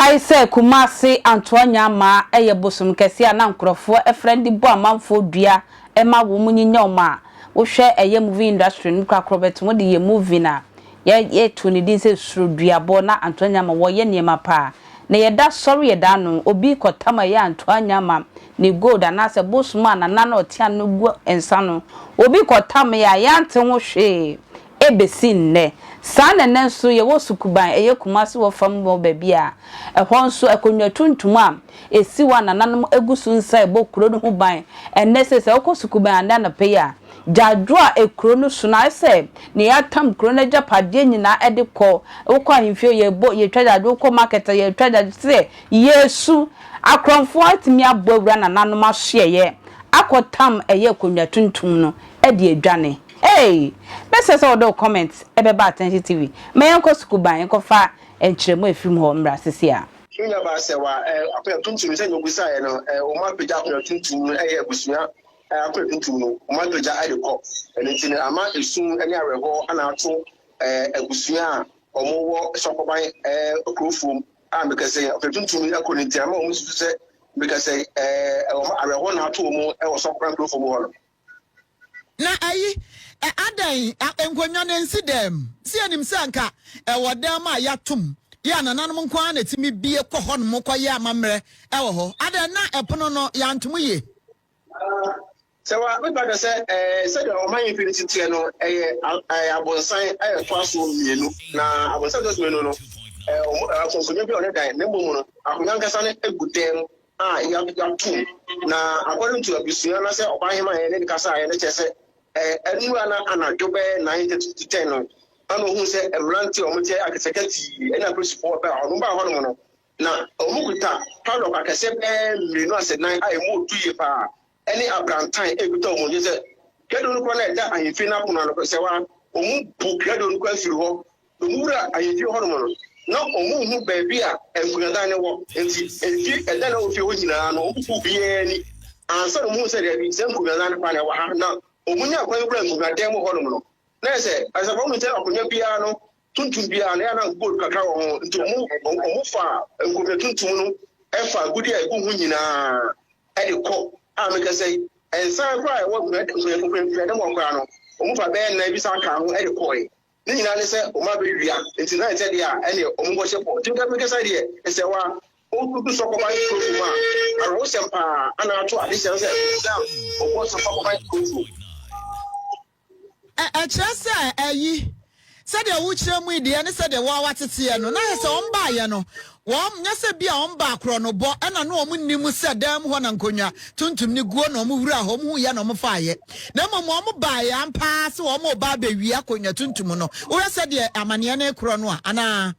I say Kumasi Antoine ma eye bosom kese a na nkrofo efrendi bo amanfo dua ema wo munyinya oma wo hwe eye movie industry nkwa krobet mo de ye movie na ye to ne din se surudua bo na Antoine ma wo ye niema pa na ye da sorry ye da no obi kotama ye Antoine ma ni gold na se bosom na na otia no gu ensa no obi kotama ya yante wo hwe ebesin ne sana nenso ye wo Sokoban eye Kumasi wo fam bo babia ehonso akonwa tuntum a esiwa nananom egusu nsa ebokuro no ho ban enese se wo Sokoban na pe ya jadro a ekuro no so na se ne yatam kuro na japade nyina ede ko wo kwa himfio ye bo ye twajadro ko market ye twajadro se yesu akronfo atimi abowura nananom ahye akotam eye akonwa tuntum no ede adwane. Hey, let's all the comments about Attention TV. May uncle Sokoban enko fa enchiremu efim ho mra sisia. Nya ba se wa akwa tuntum se nyogusa ye no o ma peja akwa tuntum eye abusua akwa tuntum no o ma peja adekọ enitini ama esun ene areho ana ato abusua omo wo Sokoban okrofom a mekase akwa tuntum akwa niti ama o musu se mekase areho na ato omo e wo Sokoban okrofom ho na ayi adan enkonwa na nsi dem si anim sanka wodam a yatum ya nananom nkwa na timi bie kɔ hɔ no kɔ ya amamre ɛwɔ hɔ adan na ɛpono no ya ntom ye sewa we ba se de o man infinity tie no abonsan twaso mienu na abonsan twaso mienu no akonkonwa bi on dan na mbom no akonwa nkasa na egudem a ya tum na according to abusua na se obahema ye ne kasa ye ne chese enura na anajobe 90 to 10 no ano hu se emranti omote akasekati ena principal ba ono ba hono no na omukuta palo akase be menu asenan ai mo tuye pa eni abrantan eguta omonje se kedo no na da ahimfi na pono no se wa omu bu kedo no kwa firi ho omura ahimfi ho no na omu hu ba bia enkunada ne wo enti enfi eda na ofi ho nyina no obu bia ni ansa no mu se de bi se enkunada ne pa ne wa ha na omunya kwa ibra ngunadem ho no na se asaba mu te akonya bia no tuntum bia na ya na gold kakra ho nti omu fa ngome tuntum no efa gudi a egu hu nyina e de ko a meka sei ensa kwa wo ngome mo kwa no omu fa be na bi sa ka ho e de ko e ni nyina ne se o ma be wia nti na te de a ene omu go shepo ti meka sei de e se wa o du Sokoban program a aro sempa ana ato ade se o go Sokoban program chese ayi said the wuchre mu ide ne said the wa watete no na se on ba ye no won nya se bia on ba kro no bo na no om nnim se dam ho na nkonwa tuntum ni guo no om wura ho mu ye no om fa ye na mom om ba ye ampa se om ba ba wi akonwa tuntum no wo se de amane na kro no ana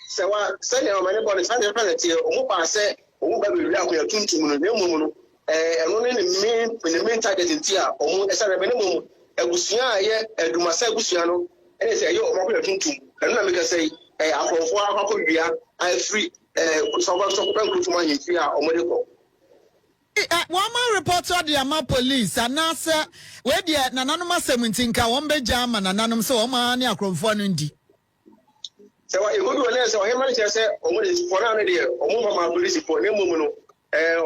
se wa se le amane bo ne sa de penalty om ba se om ba wi akonwa tuntum no na mum no eno ne main target ntia om e sa be ne mum ebusua ye edumasa ebusua no ene se ye o mako tuntum eno na meka sei akonfo akọ wia I free Sokoban kutum anyi fi a omode ko one man reporter the ama police anase we de nananom asemuntinka won be jama nananom se o ma ne akonfo no ndi se wa ego bi wona se o he man se omode for na ne de omo ma police for ne mum no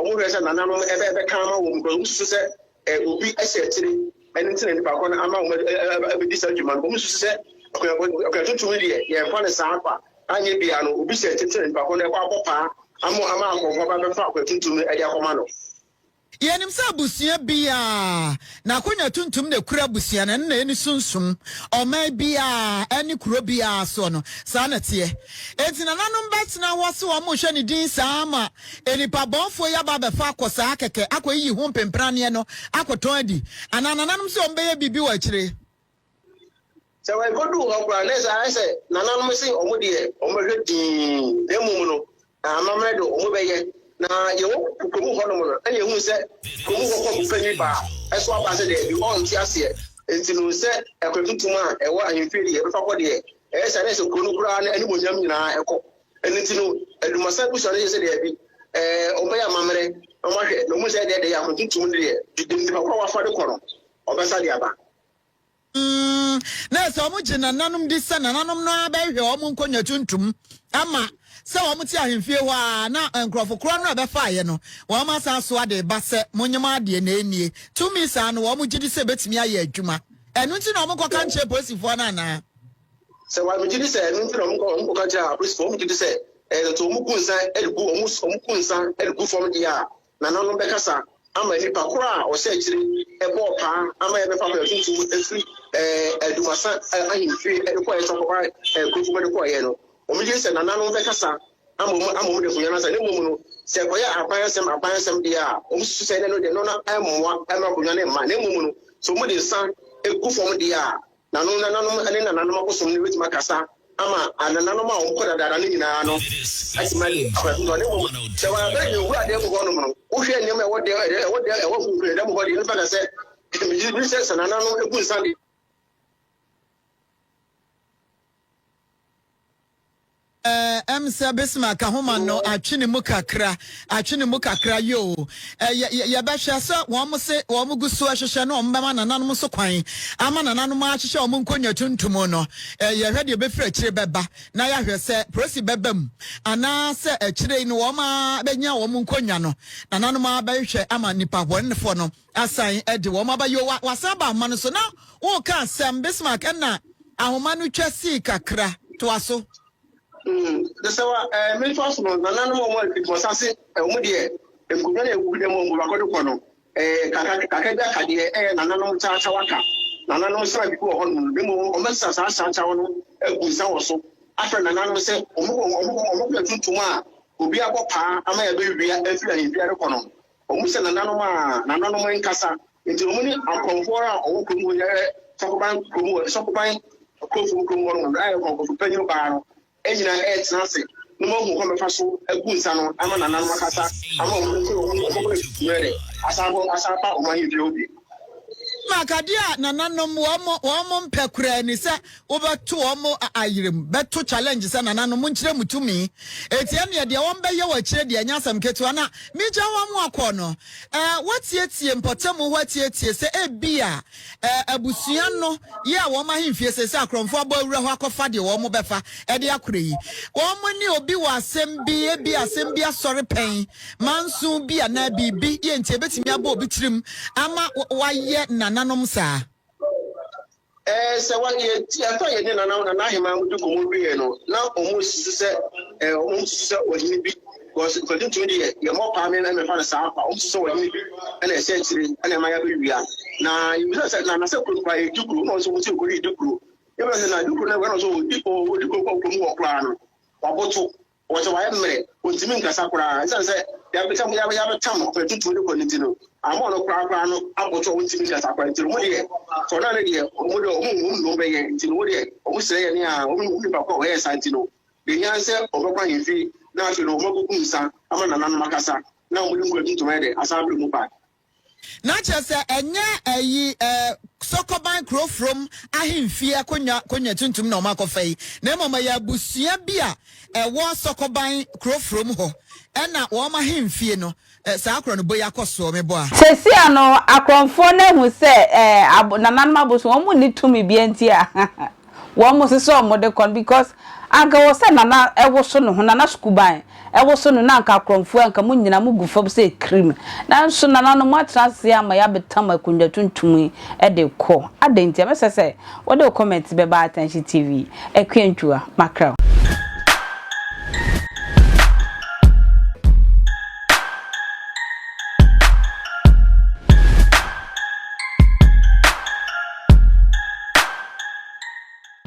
omo se nananom ebe kan ma wo mko musu se obi esetire ene ntine ni pa ko na ama omo disa djuma ko musu se akwa tuntum de ye fa ne sa akwa anye bia no obi se tete ni pa ko na kwa popa ama akwa ba be fa akwa tuntum e dia koma no yenim sa busua bia na akonya tuntum de kura busua na eni sunsum o ma bia eni kuro bia so no sa na te enti nananom betena wo se wo mo hwe ni din sa ama eni pa bonfo ya ba be fa akosa akeke akoyi hu mpemprane no akoton adi anananom se o mbe ye bibi wa kire se wa godu okura na sa se nananom se o mo de o mo hwedi demum no amamre do o mo be ye na ye komu ho no no ene hu se komu ho ko mpanyi ba eso aba se de bi on ti ase enti no se ekwetuntum a ewo ahemfiri ye befa ko de se na se konu kura na ani monyam nyina eko enti no edumasa bu so na se de bi oba ya mamre o ma hwe no mu se de ya kwetuntum de de ba ko wa fa de ko no obesa de aba na so mo gina nanom di se nanom no abehwe o mo nkonya tuntum ama se wo muti ahemfie ho a na nkrofo kro no be fa ye no wo ma san so ade ba se monyema ade na enie tumi sa no wo mu gidi se betimi aye adwuma enu nti na wo ko kan che posifo na na se wa mi gidi se enu nti na wo ko kan che posifo mu gidi se to mu kunsa elgu mu kunsa elgu fom dia na no be kasa ama nipa kora o se akire ebo pa ama ye be fa tuntum efri edumasa ahimfie edko ye Sokoban kuntum edko ye no o mi gidi se na no be kasa amu de kunya na se ne mu no se ko ya abansem dia o musu se ne no de no na amwa ama kunya ne ma ne mu no so mu de san egu fom dia na no ane na no makosom ne wetima kasa ama anana no ma o ko dada ne nyina no asimali abato ne mu se wa be ni wura de ko no no wo hwe ne me wo de wo fu de mo body ne fa se mi se sanana no egu san de Emsa Bisma Kahoma no atwene mu kakra yo ye ba hwe so wo mo se wo mo gusu ahwehwe no mbema nananom so kwan ama nananom ahwehwe wo mo nkonya tuntum no ye hwe de be fra kire beba na ya hwe se prosi bebam ana se akire no wo ma benya wo mo nkonya no nananom abahwe ama nipa wonfo no asan ede wo ma ba yo wasaba ma no so na wo ka Sam Bisma na ahoma no twasi kakra to aso the sawa me first no na no mo mo sase mo de enkunya na enkunya mo ngwa kodo kono kaka bia kade na no cha waka na no sra bi ko ho no mo o mesa sa cha no egunsa wo so after na no se o mo tuntum a obi abopa ama ya be wia afira hibia re kono o mo se na no mo nkasa nti o mo ni akonfo a o ko mo ye Sokoban kofu no ai ko penyo ba no enyina etnase no mo hu ko mefa so agunsa no ama nana no makasa ama o mo ko yere asaba o man yi obi makadia nananom wo mo mpekura ni se wo beto wo mo ayirem beto challenge se nananom nkyire mutumi etie ne de wo mbe ye wa kire de anyasam ketu ana mija wo mo akọ no watietie mpotem watietie se ebia abusua no ye a wo ma hemfie se akromfo aba wura ho akofa de wo mo befa e de akore yi wo mo ni obi wa asem bi asem bi asore pen mansu bi ana bibi ye ntie betimi aba obi tirim ama waye nananom sa se wa ye ti afa ye nananom na ahema mudu ko mu bi no na omu sise wahini bi ko din tumi de ye mo pa me na me fa na sa pa omu sise wahini bi na e se tire na ma ya be wia na you say na se ko kwa e dukuru no so muti ko ri dukuru ye ba se na dukuru na we no so diko ko mu okra no waboto wo se wa ye mere o ntimi nkasa kura se ya be tam ko tutu de ko nitino amo no kra no aboto wo ntimi nkasa kura ntino mo de so na ne de mo de o mu be ye ntino mo de o mu sere ye ne a o mu ni pa ko ye santino de nyan se o be kwa hinfi na afi no mo ko kunsa ama nana no makasa na o mu ni ko tutu me de asabre mu pa na chese enye ayi Sokoban from ahemfie konya tuntum na omakofai na mama ya busua bia wo Sokoban from ho ena wo ma hemfie no sa akro no boya koso me bo a sesi ano akromfo na hu se nananma boso wo mu ni tumi bia nti a wo mu se so mo de kon because aga wo se nana ewo so no ho nana skuban ewo so no na nka akromfo anka mu nyina mu gufo se cream na nso nana no mo atrase ama ya betam akunda tuntum e de ko adenti amese se wo de comment be ba attention TV ekwentwa makra